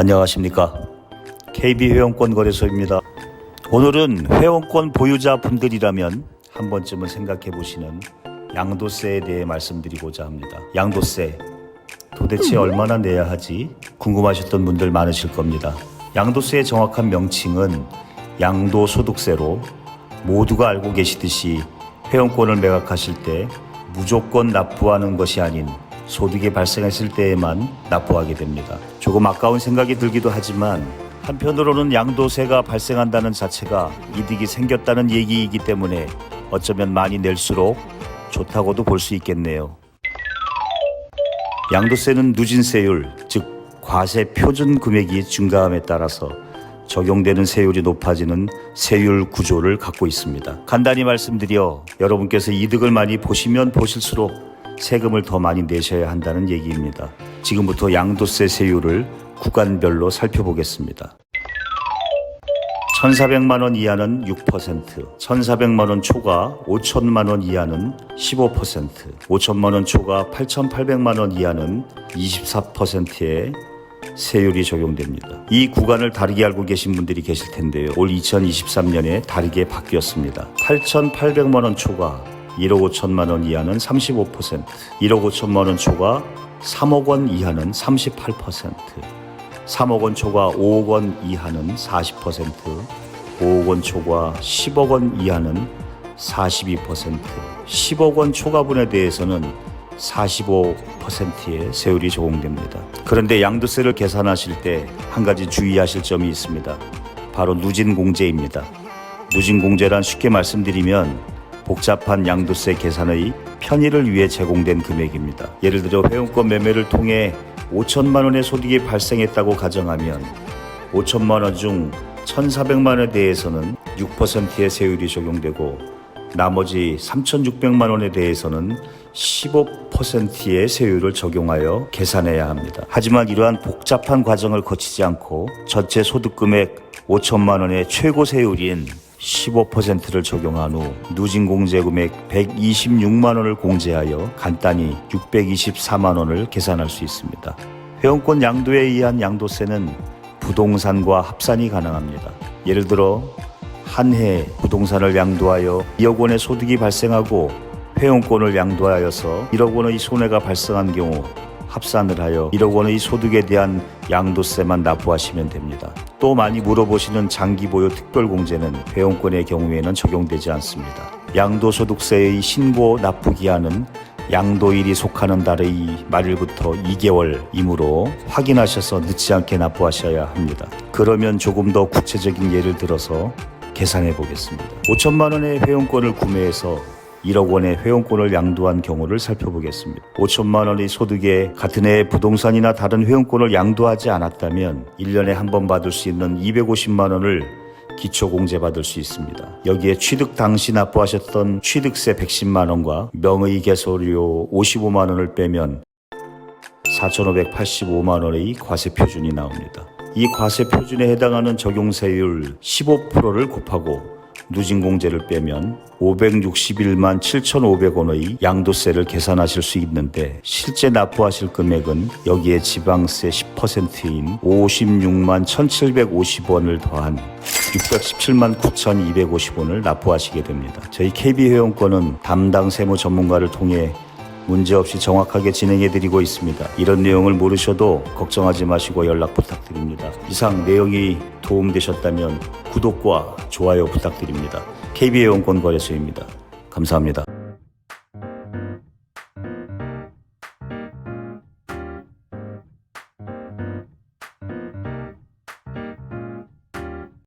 안녕하십니까. KB회원권 거래소입니다. 오늘은 회원권 보유자 분들이라면 한 번쯤은 생각해 보시는 양도세에 대해 말씀드리고자 합니다. 양도세 도대체 얼마나 내야 하지 궁금하셨던 분들 많으실 겁니다. 양도세의 정확한 명칭은 양도소득세로 모두가 알고 계시듯이 회원권을 매각하실 때 무조건 납부하는 것이 아닌 소득이 발생했을 때에만 납부하게 됩니다. 조금 아까운 생각이 들기도 하지만 한편으로는 양도세가 발생한다는 자체가 이득이 생겼다는 얘기이기 때문에 어쩌면 많이 낼수록 좋다고도 볼 수 있겠네요. 양도세는 누진세율, 즉 과세 표준 금액이 증가함에 따라서 적용되는 세율이 높아지는 세율 구조를 갖고 있습니다. 간단히 말씀드려 여러분께서 이득을 많이 보시면 보실수록 세금을 더 많이 내셔야 한다는 얘기입니다. 지금부터 양도세 세율을 구간별로 살펴보겠습니다. 1,400만 원 이하는 6%, 1,400만 원 초과 5천만 원 이하는 15%, 5천만 원 초과 8,800만 원 이하는 24%의 세율이 적용됩니다. 이 구간을 다르게 알고 계신 분들이 계실 텐데요. 올 2023년에 다르게 바뀌었습니다. 8,800만 원 초과 1억 5천만 원 이하는 35%, 1억 5천만 원 초과 3억 원 이하는 38%, 3억 원 초과 5억 원 이하는 40%, 5억 원 초과 10억 원 이하는 42%, 10억 원 초과분에 대해서는 45%의 세율이 적용됩니다. 그런데 양도세를 계산하실 때 한 가지 주의하실 점이 있습니다. 바로 누진공제입니다. 누진공제란 쉽게 말씀드리면 복잡한 양도세 계산의 편의를 위해 제공된 금액입니다. 예를 들어 회원권 매매를 통해 5천만 원의 소득이 발생했다고 가정하면 5천만 원 중 1,400만 원에 대해서는 6%의 세율이 적용되고 나머지 3,600만 원에 대해서는 15%의 세율을 적용하여 계산해야 합니다. 하지만 이러한 복잡한 과정을 거치지 않고 전체 소득 금액 5천만 원의 최고 세율인 15%를 적용한 후 누진공제 금액 126만 원을 공제하여 간단히 624만 원을 계산할 수 있습니다. 회원권 양도에 의한 양도세는 부동산과 합산이 가능합니다. 예를 들어 한 해 부동산을 양도하여 2억 원의 소득이 발생하고 회원권을 양도하여서 1억 원의 손해가 발생한 경우 합산을 하여 1억 원의 소득에 대한 양도세만 납부하시면 됩니다. 또 많이 물어보시는 장기보유 특별공제는 회원권의 경우에는 적용되지 않습니다. 양도소득세의 신고 납부기한은 양도일이 속하는 달의 말일부터 2개월이므로 확인하셔서 늦지 않게 납부하셔야 합니다. 그러면 조금 더 구체적인 예를 들어서 계산해 보겠습니다. 5천만 원의 회원권을 구매해서 1억 원의 회원권을 양도한 경우를 살펴보겠습니다. 5천만 원의 소득에 같은 해에 부동산이나 다른 회원권을 양도하지 않았다면 1년에 한 번 받을 수 있는 250만 원을 기초공제 받을 수 있습니다. 여기에 취득 당시 납부하셨던 취득세 110만 원과 명의개소료 55만 원을 빼면 4,585만 원의 과세 표준이 나옵니다. 이 과세 표준에 해당하는 적용세율 15%를 곱하고 누진공제를 빼면 561만 7,500원의 양도세를 계산하실 수 있는데 실제 납부하실 금액은 여기에 지방세 10%인 56만 1,750원을 더한 617만 9,250원을 납부하시게 됩니다. 저희 KB회원권은 담당 세무 전문가를 통해 문제없이 정확하게 진행해드리고 있습니다. 이런 내용을 모르셔도 걱정하지 마시고 연락 부탁드립니다. 이상 내용이 도움되셨다면 구독과 좋아요 부탁드립니다. KB회원권 거래소입니다. 감사합니다.